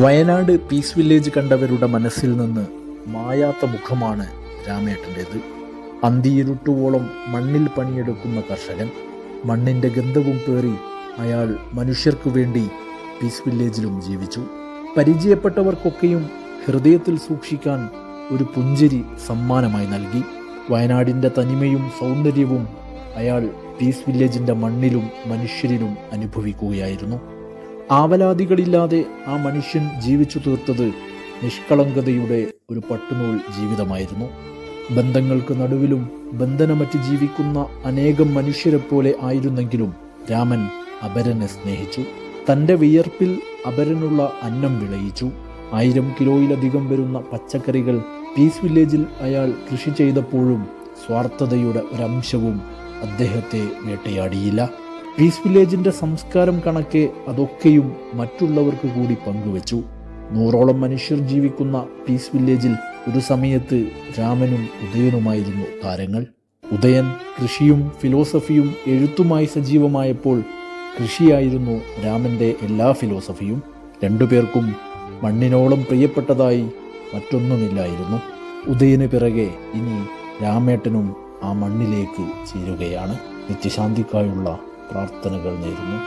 Wayanad Peace Village കണ്ടവരുടെ മനസ്സിൽ നിന്ന് മായാത്ത മുഖമാണ് രാമേട്ടൻ്റേത്. അന്തിയിരുട്ടുവോളം മണ്ണിൽ പണിയെടുക്കുന്ന കർഷകൻ. മണ്ണിൻ്റെ ഗന്ധവും പേറി അയാൾ മനുഷ്യർക്കു വേണ്ടി പീസ് വില്ലേജിലും ജീവിച്ചു. പരിചയപ്പെട്ടവർക്കൊക്കെയും ഹൃദയത്തിൽ സൂക്ഷിക്കാൻ ഒരു പുഞ്ചിരി സമ്മാനമായി നൽകി. വയനാടിൻ്റെ തനിമയും സൗന്ദര്യവും അയാൾ പീസ് വില്ലേജിൻ്റെ മണ്ണിലും മനുഷ്യരിലും അനുഭവിക്കുകയായിരുന്നു. ആവലാതികളില്ലാതെ ആ മനുഷ്യൻ ജീവിച്ചു തീർത്തത് നിഷ്കളങ്കതയുടെ ഒരു പട്ടുനൂൽ ജീവിതമായിരുന്നു. ബന്ധങ്ങൾക്ക് നടുവിലും ബന്ധനമറ്റ് ജീവിക്കുന്ന അനേകം മനുഷ്യരെപ്പോലെ ആയിരുന്നെങ്കിലും രാമൻ അപരനെ സ്നേഹിച്ചു. തൻ്റെ വിയർപ്പിൽ അപരനുള്ള അന്നം വിളയിച്ചു. 1000 കിലോയിലധികം വരുന്ന പച്ചക്കറികൾ പീസ് വില്ലേജിൽ അയാൾ കൃഷി ചെയ്തപ്പോഴും സ്വാർത്ഥതയുടെ ഒരംശവും അദ്ദേഹത്തെ വേട്ടയാടിയില്ല. പീസ് വില്ലേജിൻ്റെ സംസ്കാരം കണക്കെ അതൊക്കെയും മറ്റുള്ളവർക്ക് കൂടി പങ്കുവച്ചു. 100ഓളം മനുഷ്യർ ജീവിക്കുന്ന പീസ് വില്ലേജിൽ ഒരു സമയത്ത് രാമനും ഉദയനുമായിരുന്നു താരങ്ങൾ. ഉദയൻ കൃഷിയും ഫിലോസഫിയും എഴുത്തുമായി സജീവമായപ്പോൾ കൃഷിയായിരുന്നു രാമൻ്റെ എല്ലാ ഫിലോസഫിയും. രണ്ടുപേർക്കും മണ്ണിനോളം പ്രിയപ്പെട്ടതായി മറ്റൊന്നുമില്ലായിരുന്നു. ഉദയന് പിറകെ ഇനി രാമേട്ടനും ആ മണ്ണിലേക്ക് ചേരുകയാണ്. നിത്യശാന്തിക്കായുള്ള പ്രാർത്ഥനകൾ നേരുന്നു.